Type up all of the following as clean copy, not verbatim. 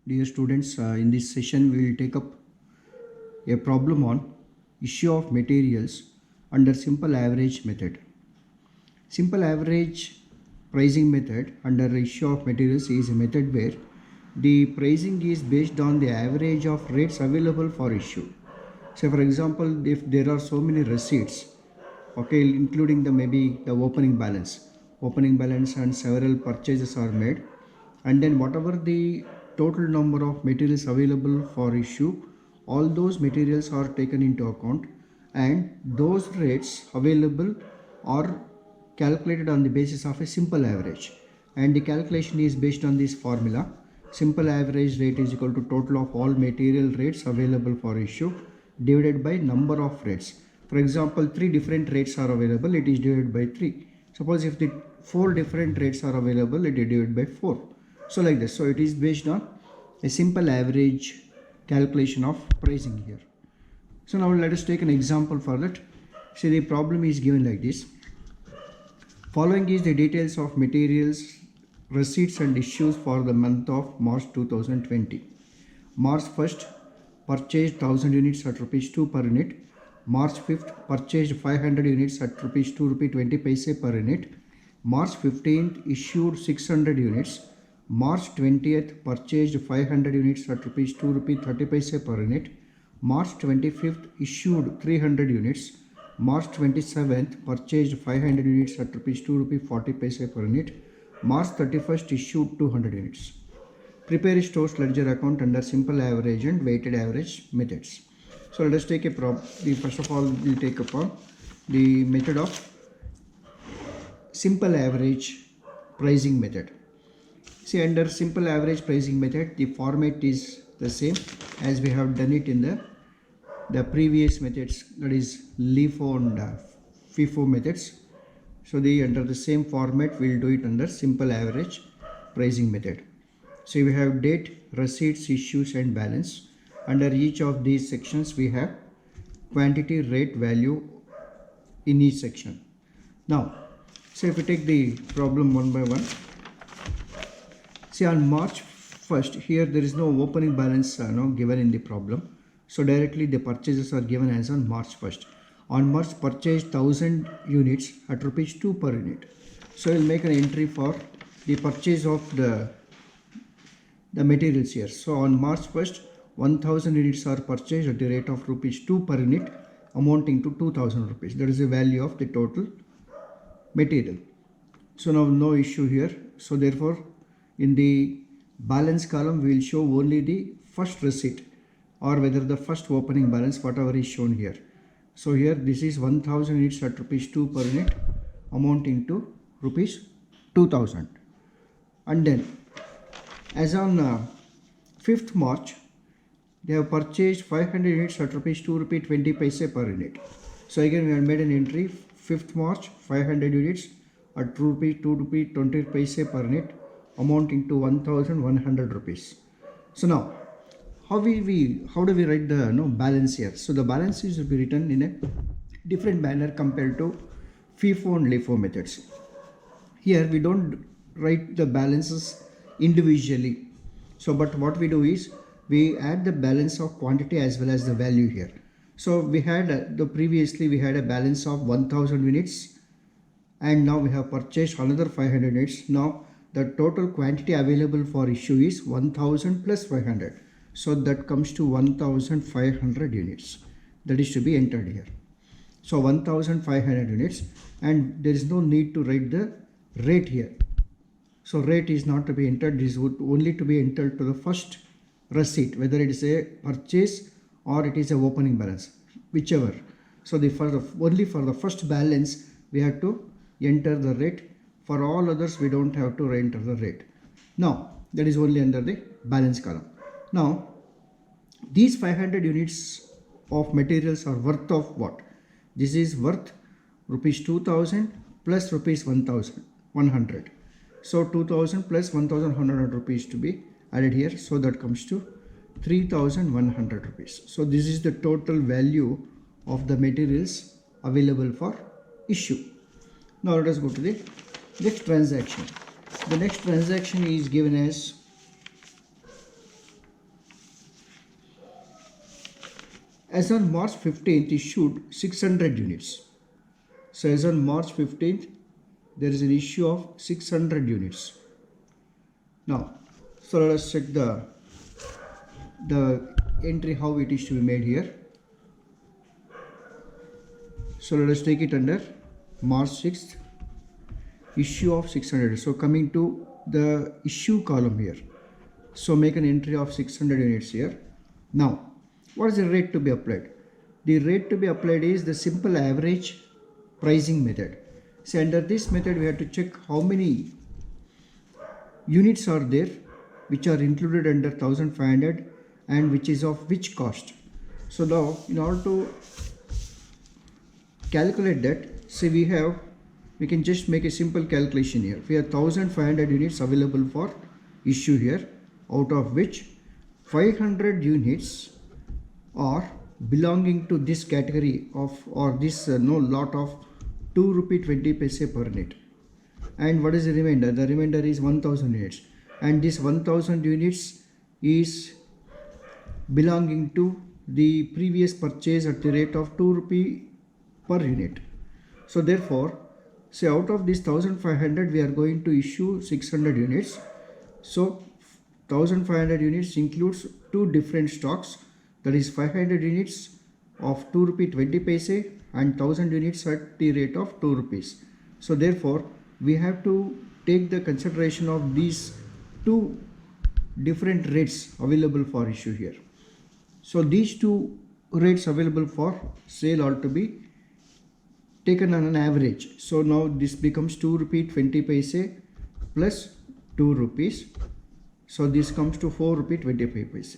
Dear students, in this session we will take up a problem on issue of materials under simple average method. Simple average pricing method under issue of materials is a method where the pricing is based on the average of rates available for issue. So for example, if there are so many receipts, okay, including the maybe the opening balance and several purchases are made, and then whatever the total number of materials available for issue, all those materials are taken into account, and those rates available are calculated on the basis of a simple average, and the calculation is based on this formula: simple average rate is equal to total of all material rates available for issue divided by number of rates. For example, 3 different rates are available, it is divided by 3. Suppose if the 4 different rates are available, it is divided by 4. So like this. So it is based on a simple average calculation of pricing here. So now let us take an example for that. See, the problem is given like this. Following is the details of materials, receipts and issues for the month of March 2020. March 1st, purchased 1000 units at rupees 2 per unit. March 5th, purchased 500 units at rupees 2 rupee 20 paise per unit. March 15th, issued 600 units. March 20th, purchased 500 units at rupees 2 rupee 30 paise per unit. March 25th, issued 300 units. March 27th, purchased 500 units at rupees 2 rupee 40 paise per unit. March 31st, issued 200 units. Prepare a stores ledger account under simple average and weighted average methods. So let us take a first of all we'll take upon the method of simple average pricing method. See, under simple average pricing method, the format is the same as we have done it in the previous methods, that is LIFO and FIFO methods. So under the same format we'll do it under simple average pricing method. So we have date, receipts, issues and balance. Under each of these sections we have quantity, rate, value in each section. Now, so if we take the problem one by one. See, on March 1st, here there is no opening balance given in the problem. So directly the purchases are given as on March 1st. On March, purchased 1000 units at rupees 2 per unit. So we'll make an entry for the purchase of the materials here. So on March 1st, 1000 units are purchased at the rate of rupees 2 per unit, amounting to 2000 rupees. That is the value of the total material. So now no issue here. So therefore, in the balance column we will show only the first receipt, or whether the first opening balance, whatever is shown here. So here this is 1000 units at rupees 2 per unit, amounting to rupees 2000. And then as on 5th March, they have purchased 500 units at rupees 2 rupee 20 paise per unit. So again we have made an entry, 5th March, 500 units at 2 rupee 20 paise per unit, amounting to 1100 rupees. So now how do we write the balance here? So the balance is to be written in a different manner compared to FIFO and LIFO methods. Here we don't write the balances individually. So but what we do is we add the balance of quantity as well as the value here. So we had previously we had a balance of 1000 units, and now we have purchased another 500 units. Now the total quantity available for issue is 1000 plus 500. So that comes to 1500 units. That is to be entered here. So 1500 units, and there is no need to write the rate here. So rate is not to be entered. This would only to be entered to the first receipt, whether it is a purchase or it is a opening balance, whichever. So only for the first balance we have to enter the rate. For all others we don't have to enter the rate. Now that is only under the balance column. Now these 500 units of materials are worth of what? This is worth rupees 2000 plus rupees 1100. So 2000 plus 1100 rupees to be added here. So that comes to 3100 rupees. So this is the total value of the materials available for issue. Now let us go to the next transaction. The next transaction is given as as on March 15th issued 600 units. So as on March 15th there is an issue of 600 units. Now so let us check the entry how it is to be made here. So let us take it under March 6th issue of 600. So coming to the issue column here, so make an entry of 600 units here. Now what is the rate to be applied? The rate to be applied is the simple average pricing method. So under this method we have to check how many units are there which are included under 1500 and which is of which cost. So now in order to calculate that, say we can just make a simple calculation here. We have 1500 units available for issue here, out of which 500 units are belonging to this category of or this lot of 2 rupee 20 paise per unit. And what is the remainder? The remainder is 1000 units, and this 1000 units is belonging to the previous purchase at the rate of 2 rupee per unit. So therefore, say out of this 1500 we are going to issue 600 units. So 1500 units includes two different stocks, that is 500 units of 2 rupee 20 paise and 1000 units at the rate of 2 rupees. So therefore we have to take the consideration of these two different rates available for issue here. So these two rates available for sale are to be taken on an average. So now this becomes 2 rupee 20 paise plus 2 rupees. So this comes to 4 rupee 20 paise.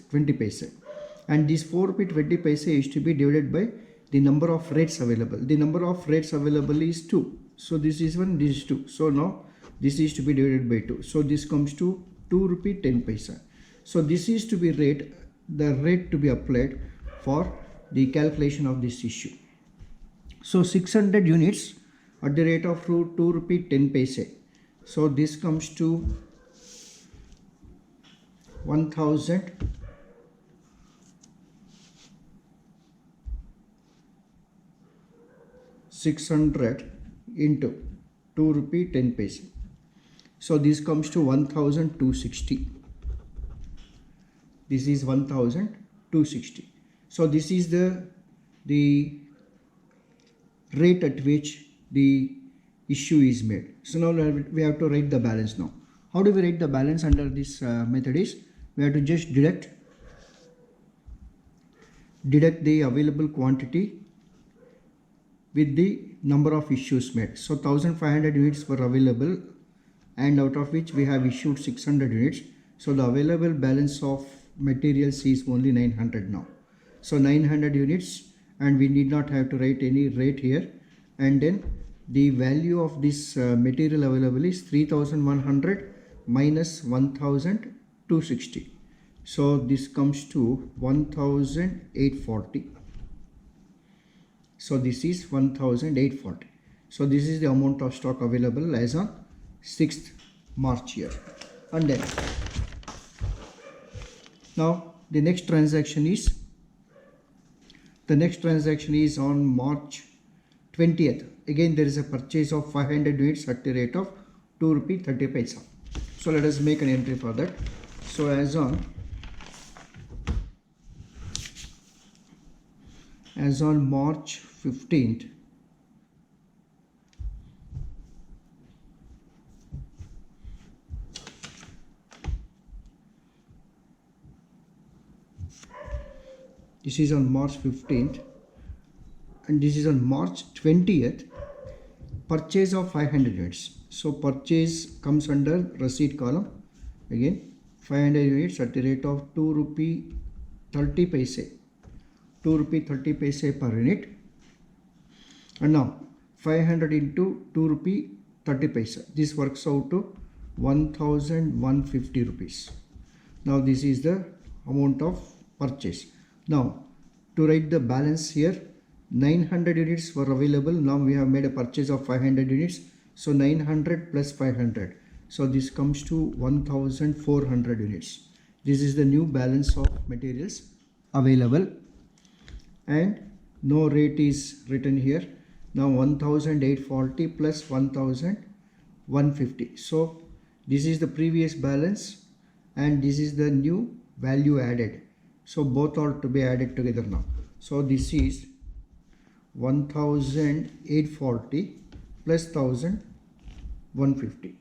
And this 4 rupee 20 paise is to be divided by the number of rates available. The number of rates available is 2. So this is 1, this is 2. So now this is to be divided by 2. So this comes to 2 rupee 10 paise. So this is to be the rate to be applied for the calculation of this issue. So 600 units at the rate of 2 rupee 10 paise. So this comes to 1600 into 2 rupee 10 paise. So this comes to 1260. This is 1260. So this is the rate at which the issue is made. So now we have to write the balance now. How do we write the balance under this method is, we have to just deduct the available quantity with the number of issues made. So 1500 units were available, and out of which we have issued 600 units. So the available balance of materials is only 900 now. So 900 units, and we need not have to write any rate here. And then the value of this material available is 3100 minus 1260. So this comes to 1840. So this is 1840. So this is the amount of stock available as on 6th March here. And then now the next transaction is on March 20th. Again there is a purchase of 500 units at the rate of 2 rupee 30 paisa. So let us make an entry for that. So as on March 15th, this is on March 15th, and this is on March 20th, purchase of 500 units. So purchase comes under receipt column. Again 500 units at the rate of 2 rupee 30 paise. 2 rupee 30 paise per unit. And now 500 into 2 rupee 30 paise. This works out to 1150 rupees. Now this is the amount of purchase. Now to write the balance here, 900 units were available. Now we have made a purchase of 500 units. So 900 plus 500. So this comes to 1400 units. This is the new balance of materials available and no rate is written here. Now 1840 plus 1150. So this is the previous balance and this is the new value added. So both are to be added together now. So this is 1840 plus 1150.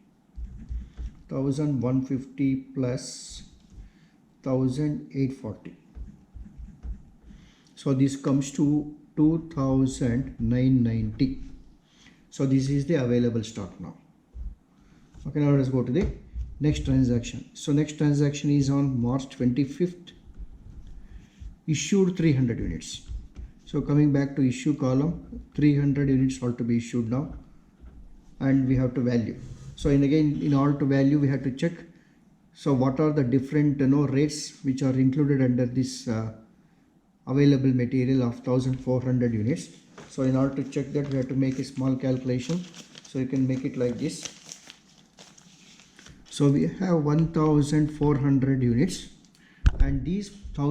1150 plus 1840. So this comes to 2990. So this is the available stock now. Okay, now let's go to the next transaction. So next transaction is on March 25th. Issued 300 units. So coming back to issue column, 300 units are to be issued now, and we have to value. So in order to value, we have to check. So what are the different rates which are included under this available material of 1400 units. So in order to check that, we have to make a small calculation. So you can make it like this. So we have 1400 units, and these